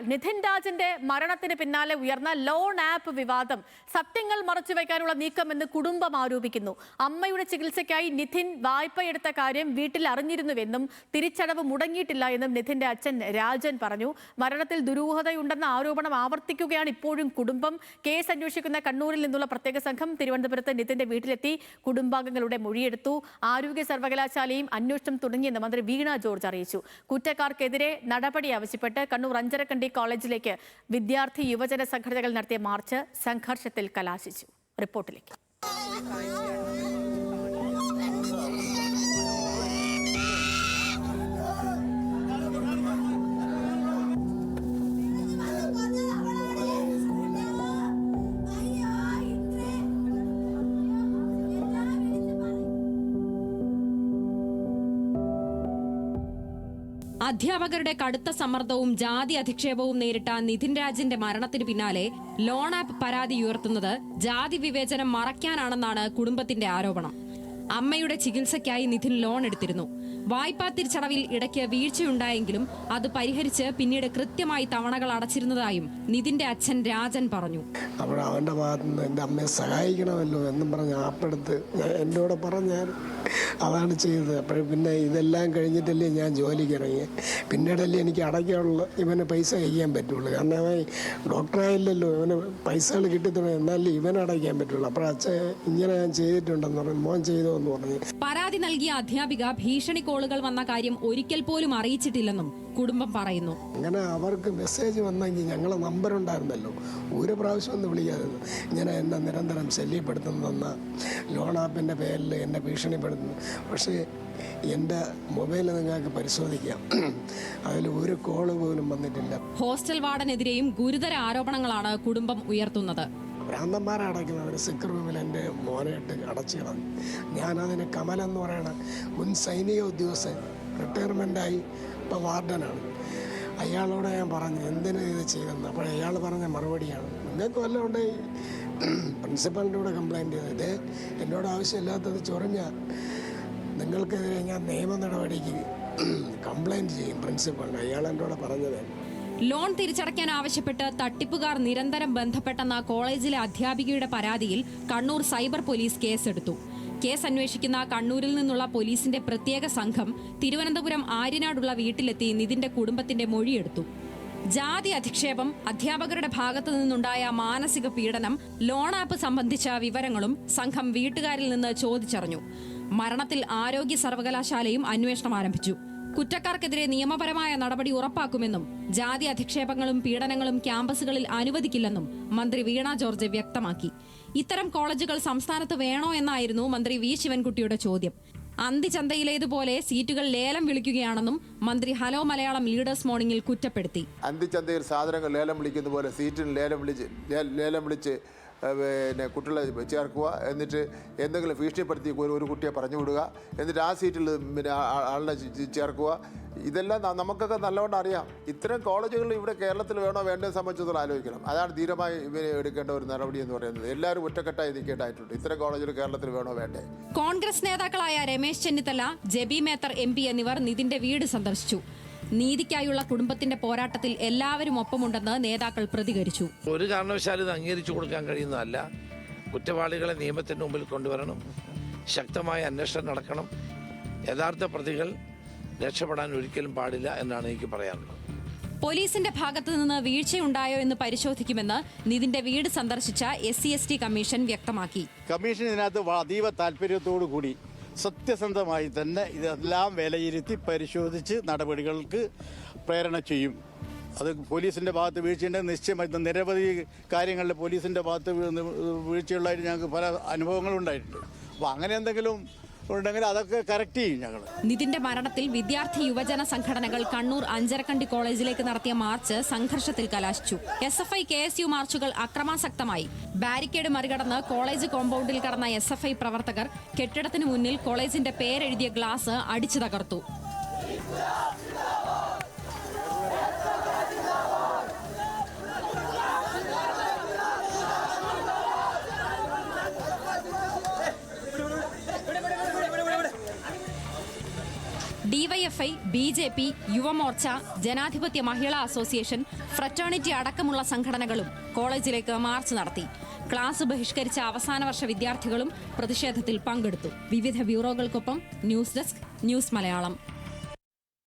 നിധിൻ രാജിന്റെ മരണത്തിന് പിന്നാലെ ഉയർന്ന ലോൺ ആപ്പ് വിവാദം സത്യങ്ങൾ മറച്ചുവെക്കാനുള്ള നീക്കമെന്ന് കുടുംബം ആരോപിക്കുന്നു. അമ്മയുടെ ചികിത്സയ്ക്കായി നിധിൻ വായ്പയെടുത്ത കാര്യം വീട്ടിൽ അറിഞ്ഞിരുന്നുവെന്നും തിരിച്ചടവ് മുടങ്ങിയിട്ടില്ല എന്നും നിധിന്റെ അച്ഛൻ രാജൻ പറഞ്ഞു. മരണത്തിൽ ദുരൂഹതയുണ്ടെന്ന ആരോപണം ആവർത്തിക്കുകയാണ് ഇപ്പോഴും കുടുംബം. കേസ് അന്വേഷിക്കുന്ന കണ്ണൂരിൽ നിന്നുള്ള പ്രത്യേക സംഘം തിരുവനന്തപുരത്ത് നിധിന്റെ വീട്ടിലെത്തി കുടുംബാംഗങ്ങളുടെ മൊഴിയെടുത്തു. ആരോഗ്യ സർവകലാശാലയും അന്വേഷണം തുടങ്ങിയെന്ന് മന്ത്രി വീണ ജോർജ് അറിയിച്ചു. കുറ്റക്കാർക്കെതിരെ നടപടി ആവശ്യപ്പെട്ട് കണ്ണൂർ അഞ്ചരക്കണ്ടി കോളേജിലേക്ക് വിദ്യാർത്ഥി യുവജന സംഘടനകൾ നടത്തിയ മാർച്ച് സംഘർഷത്തിൽ കലാശിച്ചു. റിപ്പോർട്ടിലേക്ക്. അധ്യാപകരുടെ കടുത്ത സമ്മർദ്ദവും ജാതി അധിക്ഷേപവും നേരിട്ട നിധിൻ രാജിന്റെ മരണത്തിന് പിന്നാലെ ലോൺ ആപ്പ് പരാതി ഉയർത്തുന്നത് ജാതി വിവേചനം മറയ്ക്കാനാണെന്നാണ് കുടുംബത്തിന്റെ ആരോപണം. അമ്മയുടെ ചികിത്സയ്ക്കായി നിധിൻ ലോൺ എടുത്തിരുന്നു. വായ്പാ തിരിച്ചടവിൽ ഇടയ്ക്ക് വീഴ്ചയുണ്ടായെങ്കിലും അത് പരിഹരിച്ച് പിന്നീട് കൃത്യമായി തവണകൾ അടച്ചിരുന്നതായും നിധിന്റെ അച്ഛൻ രാജൻ പറഞ്ഞു. അപ്പോൾ അവൻ്റെ ഭാഗത്തു നിന്ന് എൻ്റെ അമ്മയെ സഹായിക്കണമല്ലോ എന്നും പറഞ്ഞ് ആപ്പെടുത്ത് എന്നോട് പറഞ്ഞാൽ അതാണ് ചെയ്തത്. അപ്പോഴും പിന്നെ ഇതെല്ലാം കഴിഞ്ഞിട്ടല്ലേ ഞാൻ ജോലിക്ക് ഇറങ്ങി. പിന്നീടല്ലേ എനിക്ക് അടയ്ക്കാനുള്ള ഇവന് പൈസ കഴിക്കാൻ പറ്റുള്ളൂ. കാരണം അവൻ ഡോക്ടറായില്ലല്ലോ, ഇവന് പൈസകൾ കിട്ടിത്തുടങ്ങി, എന്നാലേ ഇവന് അടയ്ക്കാൻ പറ്റുള്ളൂ. അപ്പോൾ അച്ഛൻ ഇങ്ങനെ ഞാൻ ചെയ്തിട്ടുണ്ടെന്ന് പറഞ്ഞു. മോൻ ചെയ്തോ എന്ന് പറഞ്ഞു. പരാതി നൽകിയ അധ്യാപിക ഭീഷണി കോളുകൾ വന്ന കാര്യം ഒരിക്കൽ പോലും അറിയിച്ചിട്ടില്ലെന്നും കുടുംബം പറയുന്നു. അങ്ങനെ അവർക്ക് മെസ്സേജ് വന്നെങ്കിൽ ഞങ്ങളെ നമ്പർ ഉണ്ടായിരുന്നല്ലോ, ഒരു പ്രാവശ്യം ഒന്ന് വിളിക്കാതെ ഇങ്ങനെ എന്നെ നിരന്തരം ശല്യപ്പെടുത്തുന്ന ലോൺ ആപ്പിൻ്റെ പേരിൽ എന്നെ ഭീഷണിപ്പെടുത്തുന്നു. പക്ഷേ എൻ്റെ മൊബൈൽ നിങ്ങൾക്ക് പരിശോധിക്കാം, അതിൽ ഒരു കോള് പോലും വന്നിട്ടില്ല. ഹോസ്റ്റൽ വാർഡനെതിരെയും ഗുരുതര ആരോപണങ്ങളാണ് കുടുംബം ഉയർത്തുന്നത്. ഭ്രാന്തന്മാരെ അടയ്ക്കുന്ന ഒരു സിക്ക് റൂമിൽ എൻ്റെ മോനെ ഇട്ട് അടച്ചു കളഞ്ഞു. ഞാനതിന് കമൽ എന്ന് പറയുന്ന മുൻ സൈനിക ഉദ്യോഗസ്ഥൻ, റിട്ടയർമെൻ്റായി ഇപ്പോൾ വാർഡനാണ്. അയാളോട് ഞാൻ പറഞ്ഞു എന്തിനാ ഇത് ചെയ്തെന്ന്. അപ്പോൾ അയാൾ പറഞ്ഞ മറുപടിയാണ്, നിങ്ങൾക്ക് വല്ലതും ഉണ്ടെങ്കിൽ പ്രിൻസിപ്പലിൻ്റെ കൂടെ കംപ്ലയിൻറ്റ് ചെയ്തത്, എന്നോട് ആവശ്യമില്ലാത്തത് ചൊറിഞ്ഞാൽ നിങ്ങൾക്കെതിരെ ഞാൻ നിയമ നടപടിക്ക് കംപ്ലയിൻറ്റ് ചെയ്യും പ്രിൻസിപ്പലിന്. അയാൾ എന്നോട് പറഞ്ഞത്. ലോൺ തിരിച്ചടയ്ക്കാൻ ആവശ്യപ്പെട്ട് തട്ടിപ്പുകാർ നിരന്തരം ബന്ധപ്പെട്ടെന്ന കോളേജിലെ അധ്യാപികയുടെ പരാതിയിൽ കണ്ണൂർ സൈബർ പോലീസ് കേസെടുത്തു. കേസ് അന്വേഷിക്കുന്ന കണ്ണൂരിൽ നിന്നുള്ള പോലീസിന്റെ പ്രത്യേക സംഘം തിരുവനന്തപുരം ആര്യനാടുള്ള വീട്ടിലെത്തി നിധിന്റെ കുടുംബത്തിന്റെ മൊഴിയെടുത്തു. ജാതി അധിക്ഷേപം, അധ്യാപകരുടെ ഭാഗത്തു നിന്നുണ്ടായ മാനസിക പീഡനം, ലോൺ ആപ്പ് സംബന്ധിച്ച വിവരങ്ങളും സംഘം വീട്ടുകാരിൽ നിന്ന് ചോദിച്ചറിഞ്ഞു. മരണത്തിൽ ആരോഗ്യ സർവകലാശാലയും അന്വേഷണം ആരംഭിച്ചു. കുറ്റക്കാർക്കെതിരെ നിയമപരമായ നടപടി ഉറപ്പാക്കുമെന്നും ജാതി അധിക്ഷേപങ്ങളും പീഡനങ്ങളും ക്യാമ്പസുകളിൽ അനുവദിക്കില്ലെന്നും മന്ത്രി വീണ ജോർജ് വ്യക്തമാക്കി. ഇത്തരം കോളേജുകൾ സംസ്ഥാനത്ത് വേണോ എന്നായിരുന്നു മന്ത്രി വി ശിവൻകുട്ടിയുടെ ചോദ്യം. അന്തിച്ചന്തയിലേതുപോലെ സീറ്റുകൾ ലേലം വിളിക്കുകയാണെന്നും മന്ത്രി ഹലോ മലയാളം ലീഡേഴ്സ് മോർണിംഗിൽ കുറ്റപ്പെടുത്തി. അന്തിച്ചന്തയിൽ സാധനങ്ങൾ ലേലം വിളിക്കുന്ന പോലെ സീറ്റിന് ലേലം വിളിച്ച് പിന്നെ കുട്ടികളെ ചേർക്കുക, എന്നിട്ട് എന്തെങ്കിലും ഭീഷണിപ്പെടുത്തി ഒരു കുട്ടിയെ പറഞ്ഞു വിടുക, എന്നിട്ട് ആ സീറ്റിൽ പിന്നെ ആളിനെ ചേർക്കുക. ഇതെല്ലാം നമുക്കൊക്കെ നല്ലവണ്ണം അറിയാം. ഇത്തരം കോളേജുകൾ ഇവിടെ കേരളത്തിൽ വേണോ വേണ്ടത് സംബന്ധിച്ചതോളം ആലോചിക്കണം. അതാണ് ധീരമായി ഇവരെ എടുക്കേണ്ട ഒരു നടപടി എന്ന് പറയുന്നത്. എല്ലാവരും ഒറ്റക്കെട്ടായി നിൽക്കേണ്ടതായിട്ടുണ്ട്. ഇത്തരം കോളേജുകൾ കേരളത്തിൽ വേണോ വേണ്ടേ. കോൺഗ്രസ് നേതാക്കളായ രമേശ് ചെന്നിത്തല, ജെബി മേത്തർ MP എന്നിവർ നിധിന്റെ വീട് സന്ദർശിച്ചു. നീതിക്കായുള്ള കുടുംബത്തിന്റെ പോരാട്ടത്തിൽ എല്ലാവരും ഒപ്പമുണ്ടെന്ന് നേതാക്കൾ പ്രതികരിച്ചു. ഒരു കാരണവശാലും ഇത് അംഗീകരിച്ചു കൊടുക്കാൻ കഴിയുന്നതല്ല. കുറ്റവാളികളെ നിയമത്തിന്റെ മുമ്പിൽ കൊണ്ടുവരണം, ശക്തമായ അന്വേഷണം നടക്കണം, യഥാർത്ഥ പ്രതികൾ രക്ഷപ്പെടാൻ ഒരിക്കലും പാടില്ല എന്നാണ് എനിക്ക് പറയാനുള്ളത്. പോലീസിന്റെ ഭാഗത്തു നിന്ന് വീഴ്ചയുണ്ടായോ എന്ന് പരിശോധിക്കുമെന്ന് നിധിന്റെ വീട് സന്ദർശിച്ച SC/ST കമ്മീഷൻ വ്യക്തമാക്കി. കമ്മീഷൻ ഇതിനകത്ത് അതീവ താല്പര്യത്തോടു കൂടി സത്യസന്ധമായി തന്നെ ഇതെല്ലാം വിലയിരുത്തി പരിശോധിച്ച് നടപടികൾക്ക് പ്രേരണ ചെയ്യും. അത് പോലീസിൻ്റെ ഭാഗത്ത് വീഴ്ചയുണ്ടെങ്കിൽ നിശ്ചയമായിട്ട് നിരവധി കാര്യങ്ങളിൽ പോലീസിൻ്റെ ഭാഗത്ത് വീഴ്ചയുള്ളതായിട്ട് ഞങ്ങൾക്ക് പല അനുഭവങ്ങളുണ്ടായിട്ടുണ്ട്. അപ്പോൾ അങ്ങനെ എന്തെങ്കിലും ഉണ്ടെങ്കിൽ അതൊക്കെ കറക്റ്റ് ചെയ്യും ഞങ്ങൾ. നിധിന്റെ മരണത്തിൽ വിദ്യാർത്ഥി യുവജന സംഘടനകൾ കണ്ണൂർ അഞ്ചരക്കണ്ടി കോളേജിലേക്ക് നടത്തിയ മാർച്ച് സംഘർഷത്തിൽ കലാശിച്ചു. SFI KSU മാർച്ചുകൾ അക്രമാസക്തമായി. ബാരിക്കേഡ് മറികടന്ന് കോളേജ് കോമ്പൗണ്ടിൽ കടന്ന SFI പ്രവർത്തകർ കെട്ടിടത്തിന് മുന്നിൽ കോളേജിന്റെ പേരെഴുതിയ ഗ്ലാസ് അടിച്ചു തകർത്തു. DYFI, BJP, യുവമോർച്ച, ജനാധിപത്യ മഹിളാ അസോസിയേഷൻ, ഫ്രറ്റേണിറ്റി അടക്കമുള്ള സംഘടനകളും കോളേജിലേക്ക് മാർച്ച് നടത്തി. ക്ലാസ് ബഹിഷ്കരിച്ച അവസാന വർഷ വിദ്യാർത്ഥികളും പ്രതിഷേധത്തിൽ പങ്കെടുത്തു. വിവിധ ബ്യൂറോകൾക്കൊപ്പം ന്യൂസ് ഡെസ്ക്, ന്യൂസ് മലയാളം.